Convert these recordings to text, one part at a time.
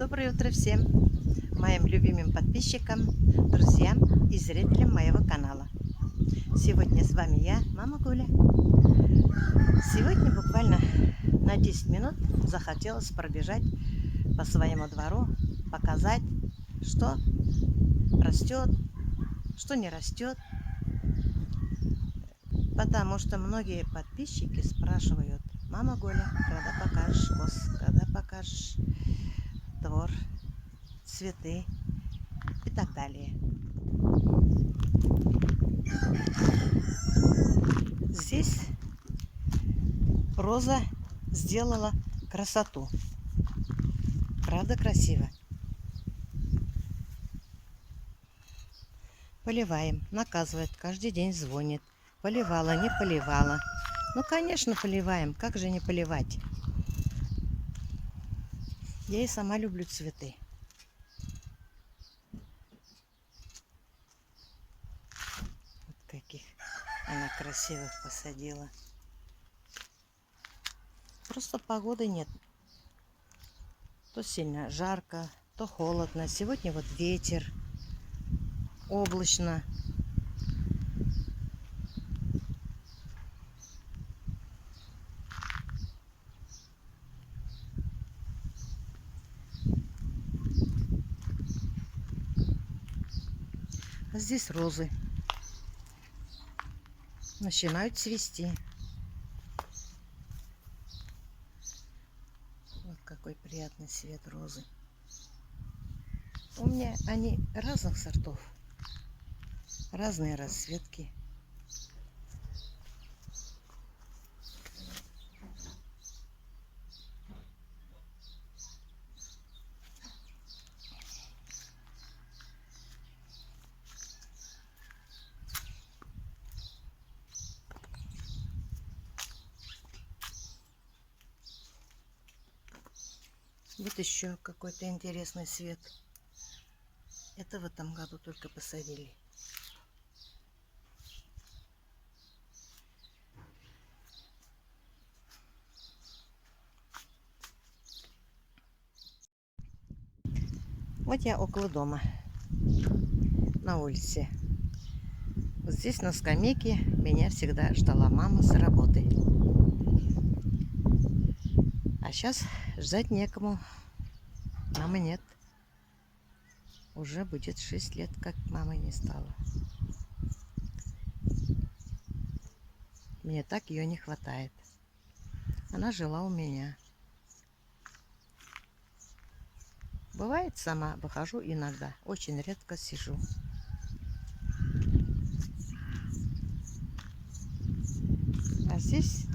Доброе утро всем моим любимым подписчикам, друзьям и зрителям моего канала. Сегодня с вами я, Мама Гуля. Сегодня буквально на 10 минут захотелось пробежать по своему двору, показать, что растет, что не растет. Потому что многие подписчики спрашивают: Мама Гуля, когда покажешь коз, когда покажешь двор, цветы и так далее. Здесь роза сделала красоту. Правда, красиво. Поливаем, наказывает, каждый день звонит. Поливала, не поливала. Ну, конечно, поливаем. Как же не поливать? Я и сама люблю цветы. Вот каких она красивых посадила. Просто погоды нет. То сильно жарко, то холодно. Сегодня вот ветер, облачно. А здесь розы начинают цвести. Вот какой приятный цвет розы. У меня они разных сортов, разные расцветки. Вот еще какой-то интересный цвет. Это в этом году только посадили. Вот я около дома, на улице. Вот здесь на скамейке меня всегда ждала мама с работы. А сейчас ждать некому. Мамы нет. Уже будет 6 лет, как мамы не стало. Мне так ее не хватает. Она жила у меня. Бывает, сама выхожу иногда. Очень редко сижу. А здесь,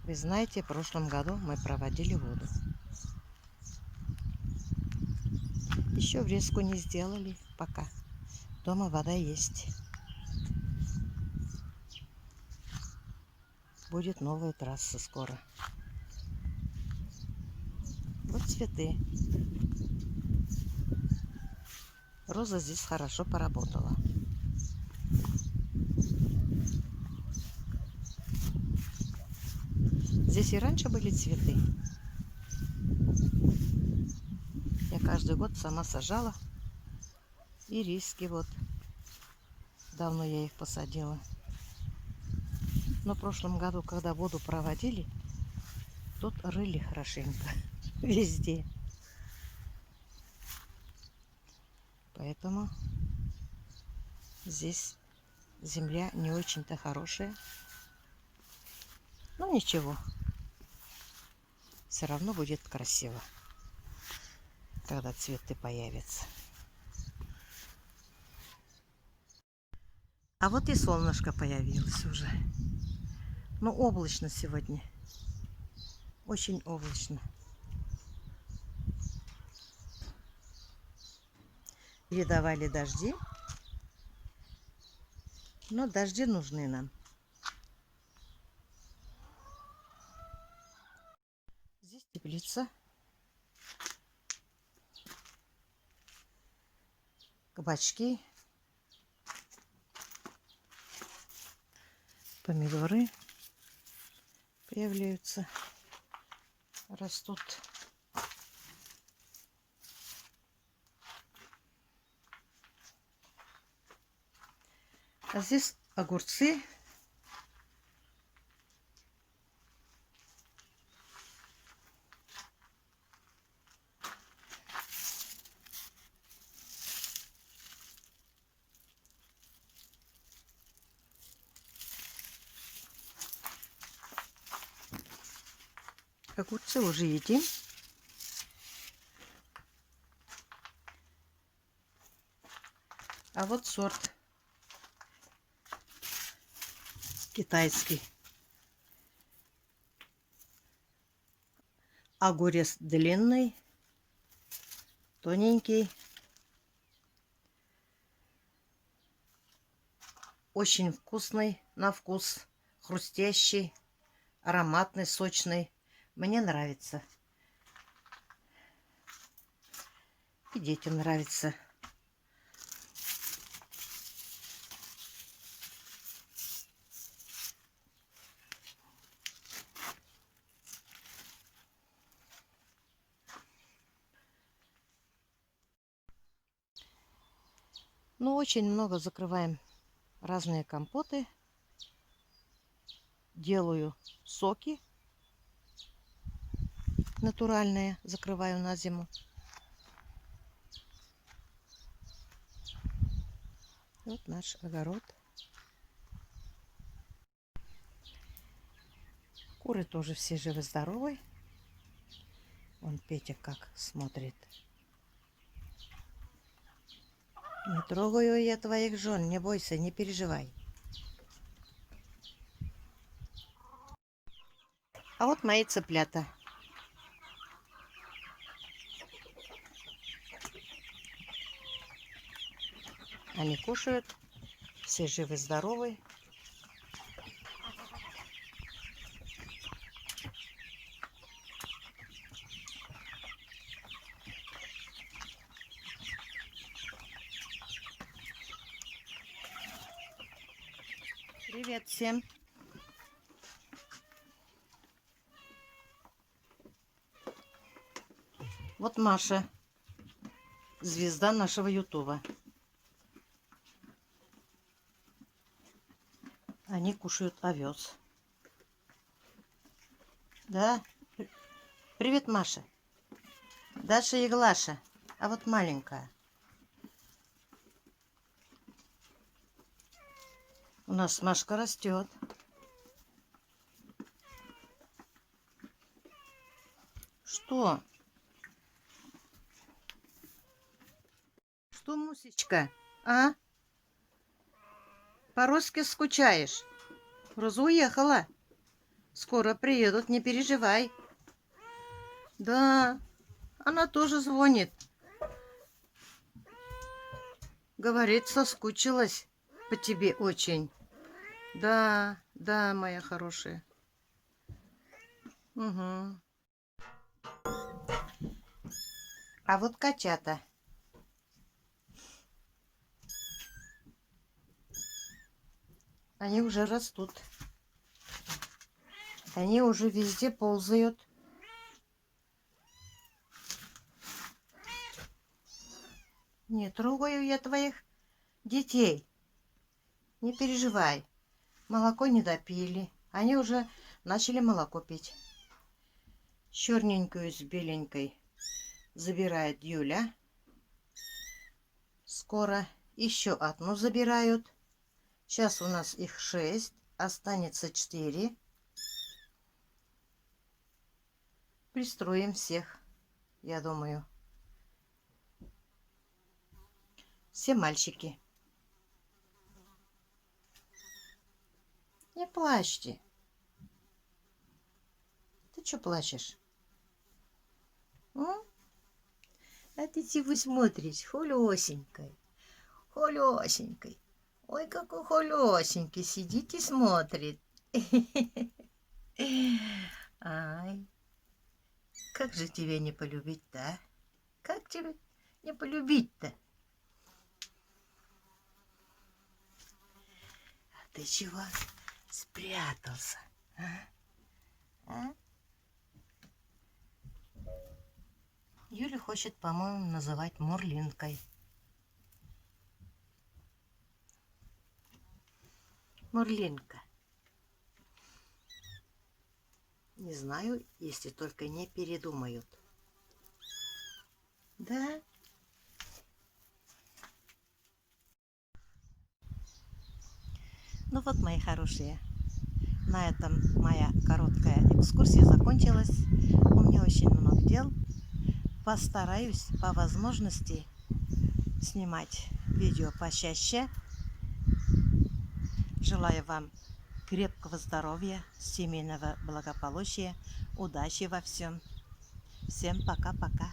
вы знаете, в прошлом году мы проводили воду. Еще врезку не сделали пока. Дома вода есть. Будет новая трасса скоро. Вот цветы. Роза здесь хорошо поработала. Здесь и раньше были цветы. Я каждый год сама сажала. Ириски вот. Давно я их посадила. Но в прошлом году, когда воду проводили, тут рыли хорошенько. Везде. Поэтому здесь земля не очень-то хорошая. Но ничего. Все равно будет красиво, когда цветы появятся. А вот и солнышко появилось уже. Но облачно сегодня. Очень облачно. Передавали дожди. Но дожди нужны нам. Здесь теплица. Кабачки. Помидоры появляются. Растут. А здесь огурцы. Огурцы уже едим. А вот сорт китайский. Огурец длинный, тоненький. Очень вкусный на вкус, хрустящий, ароматный, сочный. Мне нравится. И детям нравится. Ну, очень много закрываем разные компоты. Делаю соки натуральные, закрываю на зиму. Вот наш огород. Куры тоже все живы-здоровы. Вон Петя как смотрит. Не трогаю я твоих жен, не бойся, не переживай. А вот мои цыплята. Они кушают, все живы-здоровы. Привет всем! Вот Маша, звезда нашего Ютуба. Они кушают овес. Да? Привет, Маша. Даша и Глаша. А вот маленькая. У нас Машка растет. Что? Что, Мусечка? А? По-русски скучаешь? Роза уехала. Скоро приедут, не переживай. Да, она тоже звонит. Говорит, соскучилась по тебе очень. Да, да, моя хорошая. Угу. А вот котята. Они уже растут. Они уже везде ползают. Не трогаю я твоих детей. Не переживай. Молоко не допили. Они уже начали молоко пить. Черненькую с беленькой забирает Юля. Скоро еще одну забирают. Сейчас у нас их 6. Останется 4. Пристроим всех, я думаю. Все мальчики. Не плачьте. Ты что плачешь? А ты чего смотришь? Холесенькой. Холесенькой. Ой, какой холесенький. Сидит и смотрит. Ай, как же тебя не полюбить-то, а? Как тебя не полюбить-то? А ты чего спрятался, а? Юля хочет, по-моему, называть Мурлинкой. Мурлинка. Не знаю, если только не передумают. Да? Ну вот, мои хорошие, на этом моя короткая экскурсия закончилась. У меня очень много дел. Постараюсь по возможности снимать видео почаще. Желаю вам крепкого здоровья, семейного благополучия, удачи во всем. Всем пока-пока.